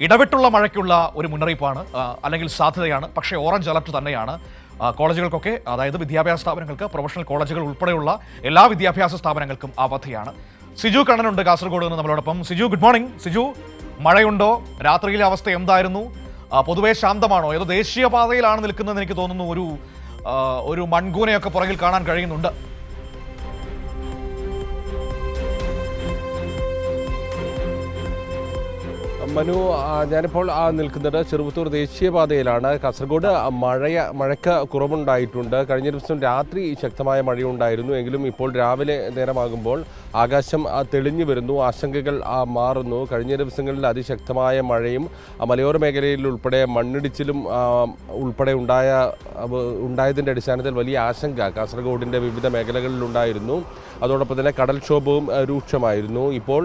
ഇടവിട്ടുള്ള മഴയ്ക്കുള്ള ഒരു മുന്നറിയിപ്പാണ് അല്ലെങ്കിൽ സാധ്യതയാണ്. പക്ഷേ ഓറഞ്ച് അലർട്ട് തന്നെയാണ് കോളേജുകൾക്കൊക്കെ. അതായത് വിദ്യാഭ്യാസ സ്ഥാപനങ്ങൾക്ക്, പ്രൊഫഷണൽ കോളേജുകൾ ഉൾപ്പെടെയുള്ള എല്ലാ വിദ്യാഭ്യാസ സ്ഥാപനങ്ങൾക്കും അവധിയാണ്. സിജു കണ്ണനുണ്ട് കാസർഗോഡ് നിന്ന് നമ്മളോടൊപ്പം. Siju, good morning. സിജു, മഴയുണ്ടോ? രാത്രിയിലെ അവസ്ഥ എന്തായിരുന്നു? പൊതുവെ ശാന്തമാണോ? ഏതോ ദേശീയപാതയിലാണ് നിൽക്കുന്നതെന്ന് എനിക്ക് തോന്നുന്നു. ഒരു മൺകൂനയൊക്കെ പുറകിൽ കാണാൻ കഴിയുന്നുണ്ട്. മനു, ഞാനിപ്പോൾ നിൽക്കുന്നത് ചെറുവത്തൂർ ദേശീയപാതയിലാണ്. കാസർഗോഡ് മഴയ്ക്ക് കുറവുണ്ടായിട്ടുണ്ട്. കഴിഞ്ഞ ദിവസം രാത്രി ശക്തമായ മഴയുണ്ടായിരുന്നു. എങ്കിലും ഇപ്പോൾ രാവിലെ നേരമാകുമ്പോൾ ആകാശം തെളിഞ്ഞു വരുന്നു, ആശങ്കകൾ മാറുന്നു. കഴിഞ്ഞ ദിവസങ്ങളിൽ അതിശക്തമായ മഴയും മലയോര മേഖലയിൽ ഉൾപ്പെടെ മണ്ണിടിച്ചിലും ഉൾപ്പെടെ ഉണ്ടായതിൻ്റെ അടിസ്ഥാനത്തിൽ വലിയ ആശങ്ക കാസർഗോഡിൻ്റെ വിവിധ മേഖലകളിലുണ്ടായിരുന്നു. അതോടൊപ്പം തന്നെ കടൽക്ഷോഭവും രൂക്ഷമായിരുന്നു. ഇപ്പോൾ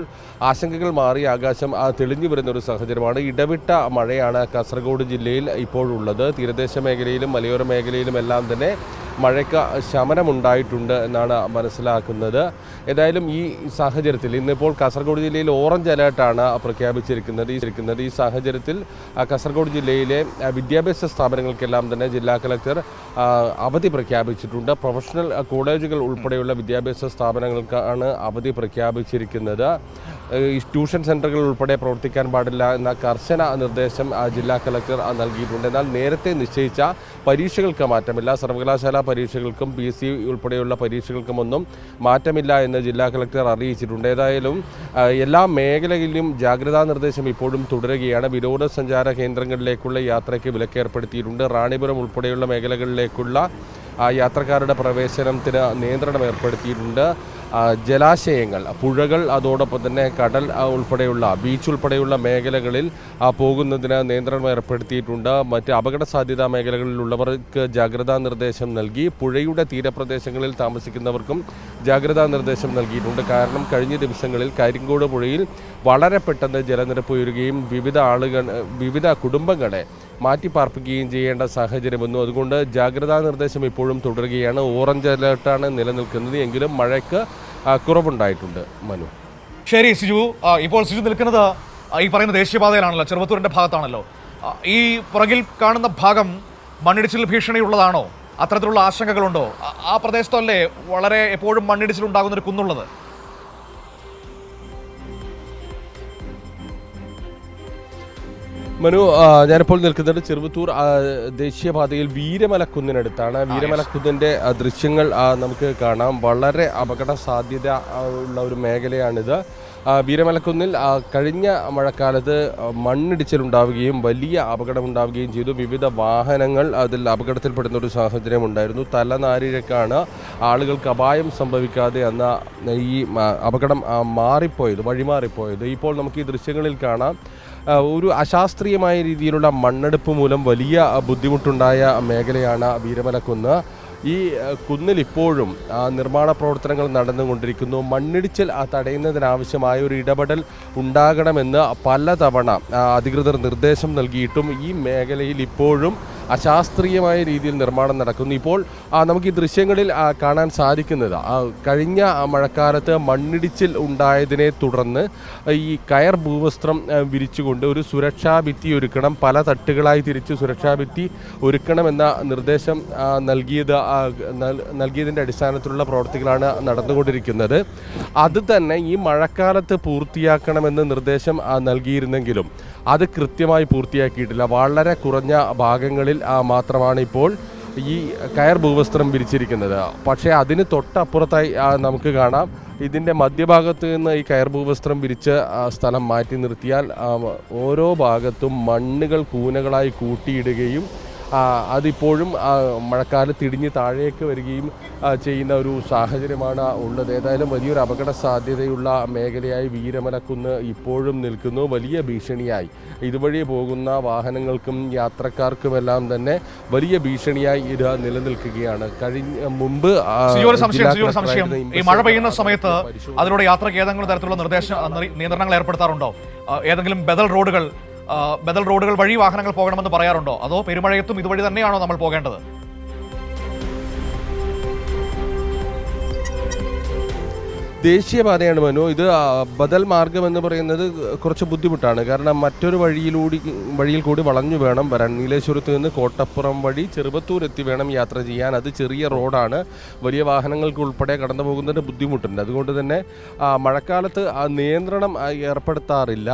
ആശങ്കകൾ മാറി ആകാശം തെളിഞ്ഞു വരുന്ന ഒരു സാഹചര്യമാണ്. ഇടവിട്ട മഴയാണ് കാസർഗോഡ് ജില്ലയിൽ ഇപ്പോഴുള്ളത്. തീരദേശ മേഖലയിലും മലയോര മേഖലയിലും എല്ലാം തന്നെ മഴയ്ക്ക് ശമനമുണ്ടായിട്ടുണ്ട് എന്നാണ് മനസ്സിലാക്കുന്നത്. ഏതായാലും ഈ സാഹചര്യത്തിൽ ഇന്നിപ്പോൾ കാസർഗോഡ് ജില്ലയിൽ ഓറഞ്ച് അലേർട്ടാണ് പ്രഖ്യാപിച്ചിരിക്കുന്നത്. ഈ സാഹചര്യത്തിൽ കാസർഗോഡ് ജില്ലയിലെ വിദ്യാഭ്യാസ സ്ഥാപനങ്ങൾക്കെല്ലാം തന്നെ ജില്ലാ കളക്ടർ അവധി പ്രഖ്യാപിച്ചിട്ടുണ്ട്. പ്രൊഫഷണൽ കോളേജുകൾ ഉൾപ്പെടെയുള്ള വിദ്യാഭ്യാസ സ്ഥാപനങ്ങൾക്കാണ് അവധി പ്രഖ്യാപിച്ചിരിക്കുന്നത്. ട്യൂഷൻ സെൻ്ററുകൾ ഉൾപ്പെടെ പ്രവർത്തിക്കാൻ പാടില്ല എന്ന കർശന നിർദ്ദേശം ജില്ലാ കളക്ടർ നൽകിയിട്ടുണ്ട്. എന്നാൽ നേരത്തെ നിശ്ചയിച്ച പരീക്ഷകൾക്ക് മാറ്റമില്ല. സർവകലാശാല പരീക്ഷകൾക്കും PSC ഉൾപ്പെടെയുള്ള പരീക്ഷകൾക്കുമൊന്നും മാറ്റമില്ല എന്ന് ജില്ലാ കളക്ടർ അറിയിച്ചിട്ടുണ്ട്. ഏതായാലും എല്ലാ മേഖലകളിലും ജാഗ്രതാ നിർദ്ദേശം ഇപ്പോഴും തുടരുകയാണ്. വിനോദസഞ്ചാര കേന്ദ്രങ്ങളിലേക്കുള്ള യാത്രയ്ക്ക് വിലക്കേർപ്പെടുത്തിയിട്ടുണ്ട്. റാണിപുരം ഉൾപ്പെടെയുള്ള മേഖലകളിലേക്കുള്ള യാത്രക്കാരുടെ പ്രവേശനത്തിന് നിയന്ത്രണം ഏർപ്പെടുത്തിയിട്ടുണ്ട്. ജലാശയങ്ങൾ, പുഴകൾ, അതോടൊപ്പം തന്നെ കടൽ ഉൾപ്പെടെയുള്ള ബീച്ച് ഉൾപ്പെടെയുള്ള മേഖലകളിൽ പോകുന്നതിന് നിയന്ത്രണം ഏർപ്പെടുത്തിയിട്ടുണ്ട്. മറ്റ് അപകട സാധ്യതാ മേഖലകളിലുള്ളവർക്ക് ജാഗ്രതാ നിർദ്ദേശം നൽകി. പുഴയുടെ തീരപ്രദേശങ്ങളിൽ താമസിക്കുന്നവർക്കും ജാഗ്രതാ നിർദ്ദേശം നൽകിയിട്ടുണ്ട്. കാരണം കഴിഞ്ഞ ദിവസങ്ങളിൽ കരിങ്കോട് പുഴയിൽ വളരെ പെട്ടെന്ന് ജലനിരപ്പ് ഉയരുകയും വിവിധ കുടുംബങ്ങളെ മാറ്റിപ്പാർപ്പിക്കുകയും ചെയ്യേണ്ട സാഹചര്യം വന്നു. അതുകൊണ്ട് ജാഗ്രതാ നിർദ്ദേശം ഇപ്പോഴും തുടരുകയാണ്. ഓറഞ്ച് അലേർട്ടാണ് നിലനിൽക്കുന്നത്. എങ്കിലും മഴയ്ക്ക് കുറവുണ്ടായിട്ടുണ്ട്. മനു, ശരി സിജു. ഇപ്പോൾ സിജു നിൽക്കുന്നത് ഈ പറയുന്ന ദേശീയപാതയിലാണല്ലോ, ചെറുവത്തൂരിൻ്റെ ഭാഗത്താണല്ലോ. ഈ പുറകിൽ കാണുന്ന ഭാഗം മണ്ണിടിച്ചിൽ ഭീഷണിയുള്ളതാണോ? അത്തരത്തിലുള്ള ആശങ്കകളുണ്ടോ? ആ പ്രദേശത്തല്ലേ വളരെ എപ്പോഴും മണ്ണിടിച്ചിലുണ്ടാകുന്നൊരു കുന്നുള്ളത്? മനു, ഞാനിപ്പോൾ നിൽക്കുന്നത് ചെറുവത്തൂർ ദേശീയപാതയിൽ വീരമലക്കുന്നിനടുത്താണ്. വീരമലക്കുന്നിൻ്റെ ദൃശ്യങ്ങൾ നമുക്ക് കാണാം. വളരെ അപകട സാധ്യത ഉള്ള ഒരു മേഖലയാണിത്. വീരമലക്കുന്നിൽ കഴിഞ്ഞ മഴക്കാലത്ത് മണ്ണിടിച്ചിലുണ്ടാവുകയും വലിയ അപകടമുണ്ടാവുകയും ചെയ്തു. വിവിധ വാഹനങ്ങൾ അതിൽ അപകടത്തിൽപ്പെടുന്ന ഒരു സാഹചര്യം ഉണ്ടായിരുന്നു. തലനാരിഴക്കാണ് ആളുകൾക്ക് അപായം സംഭവിക്കാതെ എന്ന ഈ അപകടം വഴിമാറിപ്പോയത്. ഇപ്പോൾ നമുക്ക് ഈ ദൃശ്യങ്ങളിൽ കാണാം. ഒരു അശാസ്ത്രീയമായ രീതിയിലുള്ള മണ്ണെടുപ്പ് മൂലം വലിയ ബുദ്ധിമുട്ടുണ്ടായ മേഖലയാണ് വീരമലക്കുന്ന്. ഈ കുന്നിൽ ഇപ്പോഴും നിർമ്മാണ പ്രവർത്തനങ്ങൾ നടന്നുകൊണ്ടിരിക്കുന്നു. മണ്ണിടിച്ചിൽ തടയുന്നതിനാവശ്യമായ ഒരു ഇടപെടൽ ഉണ്ടാകണമെന്ന് പലതവണ അധികൃതർ നിർദ്ദേശം നൽകിയിട്ടും ഈ മേഖലയിൽ ഇപ്പോഴും അശാസ്ത്രീയമായ രീതിയിൽ നിർമ്മാണം നടക്കുന്നു. ഇപ്പോൾ നമുക്ക് ഈ ദൃശ്യങ്ങളിൽ കാണാൻ സാധിക്കുന്നത് കഴിഞ്ഞ മഴക്കാലത്ത് മണ്ണിടിച്ചിൽ ഉണ്ടായതിനെ തുടർന്ന് ഈ കയർ ഭൂവസ്ത്രം വിരിച്ചുകൊണ്ട് ഒരു സുരക്ഷാ ഭിത്തി ഒരുക്കണം, പല തട്ടുകളായി തിരിച്ച് സുരക്ഷാ ഭിത്തി ഒരുക്കണമെന്ന നിർദ്ദേശം നൽകിയതിൻ്റെ അടിസ്ഥാനത്തിലുള്ള പ്രവർത്തികളാണ് നടന്നുകൊണ്ടിരിക്കുന്നത്. അത് തന്നെ ഈ മഴക്കാലത്ത് പൂർത്തിയാക്കണമെന്ന് നിർദ്ദേശം നൽകിയിരുന്നെങ്കിലും അത് കൃത്യമായി പൂർത്തിയാക്കിയിട്ടില്ല. വളരെ കുറഞ്ഞ ഭാഗങ്ങളിൽ മാത്രമാണ് ഇപ്പോൾ ഈ കയർ ഭൂവസ്ത്രം വിരിച്ചിരിക്കുന്നത്. പക്ഷേ അതിന് തൊട്ടപ്പുറത്തായി നമുക്ക് കാണാം, ഇതിൻ്റെ മധ്യഭാഗത്ത് നിന്ന് ഈ കയർ ഭൂവസ്ത്രം വിരിച്ച സ്ഥലം മാറ്റി നിർത്തിയാൽ ഓരോ ഭാഗത്തും മണ്ണുകൾ കൂനകളായി കൂട്ടിയിടുകയും അതിപ്പോഴും മഴക്കാലത്ത് ഇടിഞ്ഞ് താഴേക്ക് വരികയും ചെയ്യുന്ന ഒരു സാഹചര്യമാണ് ഉള്ളത്. ഏതായാലും വലിയൊരു അപകട സാധ്യതയുള്ള മേഖലയായി വീരമലക്കുന്ന് ഇപ്പോഴും നിൽക്കുന്നു. വലിയ ഭീഷണിയായി ഇതുവഴി പോകുന്ന വാഹനങ്ങൾക്കും യാത്രക്കാർക്കുമെല്ലാം തന്നെ വലിയ ഭീഷണിയായി ഇത് നിലനിൽക്കുകയാണ്. മുമ്പ് ഈ മഴ പെയ്യുന്ന സമയത്ത് അതിലൂടെ യാത്രയ്ക്ക് ഏതെങ്കിലും തരത്തിലുള്ള നിയന്ത്രണങ്ങൾ ഏർപ്പെടുത്താറുണ്ടോ? ഏതെങ്കിലും ബദൽ റോഡുകൾ വഴി വാഹനങ്ങൾ പോകണമെന്ന് പറയാറുണ്ടോ? അതോ പെരുമഴയത്തും ഇതുവഴി തന്നെയാണോ നമ്മൾ പോകേണ്ടത്? ദേശീയപാതയാണ് മനു. ഇത് ബദൽ മാർഗം എന്ന് പറയുന്നത് കുറച്ച് ബുദ്ധിമുട്ടാണ്. കാരണം മറ്റൊരു വഴിയിൽ കൂടി വളഞ്ഞു വേണം വരാൻ. നീലേശ്വരത്ത് നിന്ന് കോട്ടപ്പുറം വഴി ചെറുവത്തൂർ എത്തി വേണം യാത്ര ചെയ്യാൻ. അത് ചെറിയ റോഡാണ്, വലിയ വാഹനങ്ങൾക്ക് ഉൾപ്പെടെ കടന്നു പോകുന്നതിന് ബുദ്ധിമുട്ടുണ്ട്. അതുകൊണ്ട് തന്നെ മഴക്കാലത്ത് നിയന്ത്രണം ഏർപ്പെടുത്താറില്ല.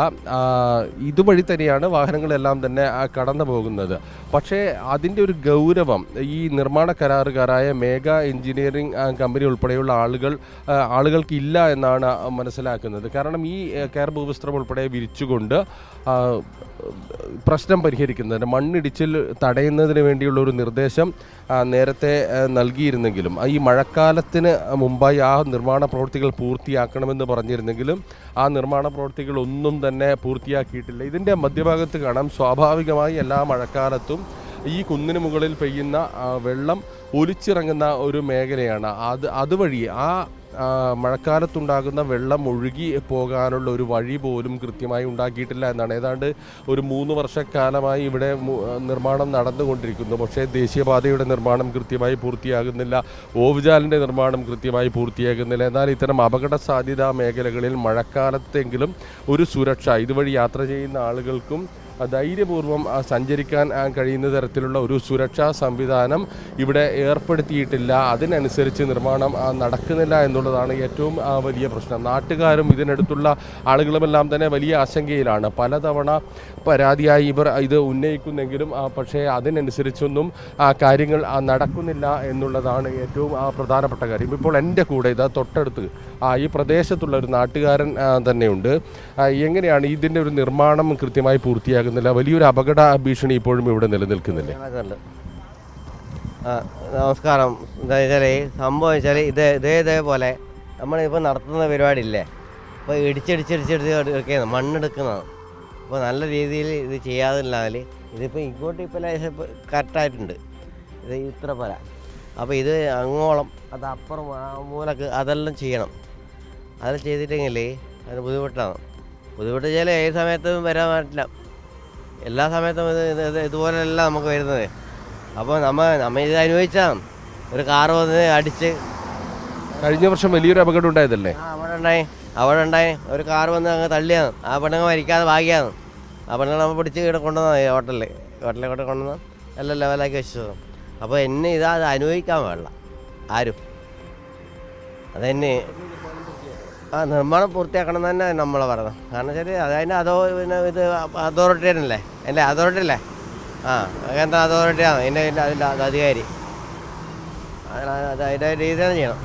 ഇതുവഴി തന്നെയാണ് വാഹനങ്ങളെല്ലാം തന്നെ കടന്നു പോകുന്നത്. പക്ഷേ അതിൻ്റെ ഒരു ഗൗരവം ഈ നിർമ്മാണ കരാറുകാരായ മേഘ എഞ്ചിനീയറിംഗ് കമ്പനി ഉൾപ്പെടെയുള്ള ആളുകൾക്ക് ഇല്ല എന്നാണ് മനസ്സിലാക്കുന്നത്. കാരണം ഈ കയർ ഭൂവസ്ത്രം ഉൾപ്പെടെ വിരിച്ചുകൊണ്ട് പ്രശ്നം പരിഹരിക്കുന്നതിന് മണ്ണിടിച്ചിൽ തടയുന്നതിന് വേണ്ടിയുള്ള ഒരു നിർദ്ദേശം നേരത്തെ നൽകിയിരുന്നെങ്കിലും ഈ മഴക്കാലത്തിന് മുമ്പായി ആ നിർമ്മാണ പ്രവൃത്തികൾ പൂർത്തിയാക്കണമെന്ന് പറഞ്ഞിരുന്നെങ്കിലും ആ നിർമ്മാണ പ്രവൃത്തികൾ ഒന്നും തന്നെ പൂർത്തിയാക്കിയിട്ടില്ല. ഇതിൻ്റെ മധ്യഭാഗത്ത് കാണാം, സ്വാഭാവികമായി എല്ലാ മഴക്കാലത്തും ഈ കുന്നിന് മുകളിൽ പെയ്യുന്ന വെള്ളം ഒലിച്ചിറങ്ങുന്ന ഒരു മേഖലയാണ്. അതുവഴി ആ മഴക്കാലത്തുണ്ടാകുന്ന വെള്ളം ഒഴുകി പോകാനുള്ള ഒരു വഴി പോലും കൃത്യമായി ഉണ്ടാക്കിയിട്ടില്ല എന്നാണ്. ഏതാണ്ട് ഒരു 3 വർഷക്കാലമായി ഇവിടെ നിർമ്മാണം നടന്നുകൊണ്ടിരിക്കുന്നു. പക്ഷേ ദേശീയപാതയുടെ നിർമ്മാണം കൃത്യമായി പൂർത്തിയാകുന്നില്ല, ഓവുചാലിൻ്റെ നിർമ്മാണം കൃത്യമായി പൂർത്തിയാകുന്നില്ല. എന്നാൽ ഇത്തരം അപകട സാധ്യതാ മേഖലകളിൽ മഴക്കാലത്തെങ്കിലും ഒരു സുരക്ഷ ഇതുവഴി യാത്ര ചെയ്യുന്ന ആളുകൾക്കും ധൈര്യപൂർവ്വം സഞ്ചരിക്കാൻ കഴിയുന്ന തരത്തിലുള്ള ഒരു സുരക്ഷാ സംവിധാനം ഇവിടെ ഏർപ്പെടുത്തിയിട്ടില്ല. അതിനനുസരിച്ച് നിർമ്മാണം നടക്കുന്നില്ല എന്നുള്ളതാണ് ഏറ്റവും വലിയ പ്രശ്നം. നാട്ടുകാരും ഇതിനടുത്തുള്ള ആളുകളുമെല്ലാം തന്നെ വലിയ ആശങ്കയിലാണ്. പലതവണ പരാതിയായി ഇവർ ഇത് ഉന്നയിക്കുന്നെങ്കിലും പക്ഷേ അതിനനുസരിച്ചൊന്നും കാര്യങ്ങൾ നടക്കുന്നില്ല എന്നുള്ളതാണ് ഏറ്റവും പ്രധാനപ്പെട്ട കാര്യം. ഇപ്പോൾ എൻ്റെ കൂടെ ഇതാ തൊട്ടടുത്ത് ഈ പ്രദേശത്തുള്ള ഒരു നാട്ടുകാരൻ തന്നെയുണ്ട്. എങ്ങനെയാണ് ഇതിൻ്റെ ഒരു നിർമ്മാണം കൃത്യമായി പൂർത്തിയാകുന്നില്ല? വലിയൊരു അപകട ഭീഷണി ഇപ്പോഴും ഇവിടെ നിലനിൽക്കുന്നില്ലേ? നമസ്കാരം. എന്താ വെച്ചാൽ സംഭവം വെച്ചാൽ ഇതേപോലെ നമ്മളിപ്പോൾ നടത്തുന്ന പരിപാടിയില്ലേ, ഇപ്പോൾ ഇടിച്ചെടുക്കുകയാണ്, മണ്ണെടുക്കുന്നതാണ്. അപ്പോൾ നല്ല രീതിയിൽ ഇത് ചെയ്യാതില്ലാൽ ഇതിപ്പോൾ ഇങ്ങോട്ട് ഇപ്പോൾ കറക്റ്റായിട്ടുണ്ട്, ഇത് ഇത്ര പോല. അപ്പോൾ ഇത് അങ്ങോളം അത് അപ്പുറം മൂലക്ക് അതെല്ലാം ചെയ്യണം. അതെല്ലാം ചെയ്തിട്ടെങ്കിൽ അതിന് ബുദ്ധിമുട്ടാണ്. ബുദ്ധിമുട്ട് വെച്ചാൽ ഏത് സമയത്തും വരാൻ പറ്റില്ല, എല്ലാ സമയത്തും ഇതുപോലെയല്ല നമുക്ക് വരുന്നത്. അപ്പോൾ നമ്മൾ ഇത് അനുഭവിച്ചാൽ ഒരു കാറ് വന്ന് അടിച്ച് കഴിഞ്ഞ വർഷം വലിയൊരു അപകടം ഉണ്ടായതല്ലേ? അവിടെ ഉണ്ടായി ഒരു കാറ് വന്ന് അങ്ങ് തള്ളിയാണ്. ആ പെണ്ണുങ്ങൾ മരിക്കാതെ ഭാഗ്യമാണ്. ആ പെണ്ണുങ്ങൾ നമ്മൾ പിടിച്ച് ഇവിടെ കൊണ്ടുവന്നാൽ ഹോട്ടലിൽ കൊണ്ട് കൊണ്ടുവന്നാൽ എല്ലാം ലെവലാക്കി വെച്ചു. അപ്പോൾ എന്നെ അത് അനുഭവിക്കാൻ പാടില്ല ആരും. അതെന്നെ നിർമ്മാണം പൂർത്തിയാക്കണം തന്നെ നമ്മൾ പറയുന്നത്. കാരണം വെച്ചാൽ അതിൻ്റെ പിന്നെ ഇത് അതോറിറ്റി തന്നെയല്ലേ, എൻ്റെ അതോറിറ്റി അല്ലേ, കേന്ദ്ര അതോറിറ്റിയാണ് അതിൻ്റെ അധികാരി. അതിൻ്റെ രീതിയിൽ ചെയ്യണം.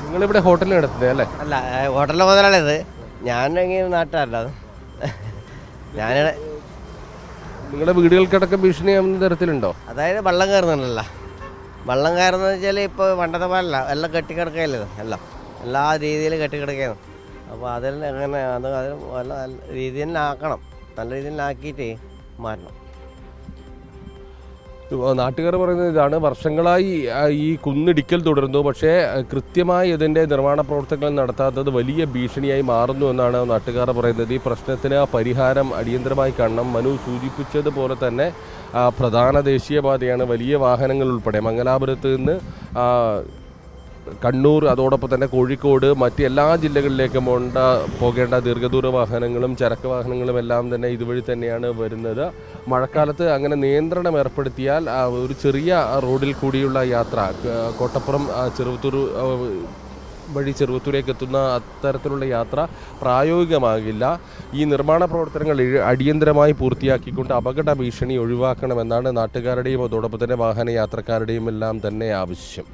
നിങ്ങളിവിടെ ഹോട്ടലിൽ നടത്തുന്നത് അല്ലേ? അല്ല, ഹോട്ടലിലെ മുതലാളിത്. ഞാനെങ്കിൽ നാട്ടുകാരല്ല, അത് ഞാനിവിടെ. നിങ്ങളുടെ വീടുകൾക്കടക്കം ഭീഷണിയാവുന്ന തരത്തിലുണ്ടോ? അതായത് വെള്ളം കയറുന്നുണ്ടല്ലോ. വെള്ളം കയറുന്നത് വെച്ചാൽ ഇപ്പോൾ പണ്ടത്തെ പോലല്ല, എല്ലാം കെട്ടിക്കിടക്കുകയല്ലേ, എല്ലാം എല്ലാ രീതിയിൽ കെട്ടിക്കിടക്കുകയാണ്. അപ്പോൾ അതെല്ലാം എങ്ങനെ അത് നല്ല രീതിയിൽ തന്നെ ആക്കണം, നല്ല രീതിയിൽ ആക്കിയിട്ട് മാറ്റണം. നാട്ടുകാർ പറയുന്നത് ഇതാണ്, വർഷങ്ങളായി ഈ കുന്നിടിക്കൽ തുടരുന്നു. പക്ഷേ കൃത്യമായി ഇതിൻ്റെ നിർമ്മാണ പ്രവർത്തനങ്ങൾ നടത്താത്തത് വലിയ ഭീഷണിയായി മാറുന്നു എന്നാണ് നാട്ടുകാർ പറയുന്നത്. ഈ പ്രശ്നത്തിന് പരിഹാരം അടിയന്തരമായി കാണണം. മനു സൂചിപ്പിച്ചതുപോലെ തന്നെ പ്രധാന ദേശീയപാതയാണ്. വലിയ വാഹനങ്ങൾ ഉൾപ്പെടെ മംഗലാപുരത്ത് നിന്ന് കണ്ണൂർ, അതോടൊപ്പം തന്നെ കോഴിക്കോട്, മറ്റ് എല്ലാ ജില്ലകളിലേക്കും പോകേണ്ട ദീർഘദൂര വാഹനങ്ങളും ചരക്ക് വാഹനങ്ങളും എല്ലാം തന്നെ ഇതുവഴി തന്നെയാണ് വരുന്നത്. മഴക്കാലത്ത് അങ്ങനെ നിയന്ത്രണം ഏർപ്പെടുത്തിയാൽ ഒരു ചെറിയ റോഡിൽ കൂടിയുള്ള യാത്ര, കോട്ടപ്പുറം ചെറുവത്തൂർ വഴി ചെറുവത്തൂരേക്ക് എത്തുന്ന അത്തരത്തിലുള്ള യാത്ര പ്രായോഗികമാകില്ല. ഈ നിർമ്മാണ പ്രവർത്തനങ്ങൾ അടിയന്തരമായി പൂർത്തിയാക്കിക്കൊണ്ട് അപകട ഭീഷണി ഒഴിവാക്കണമെന്നാണ് നാട്ടുകാരുടെയും അതോടൊപ്പം തന്നെ വാഹന യാത്രക്കാരുടെയും എല്ലാം തന്നെ ആവശ്യം.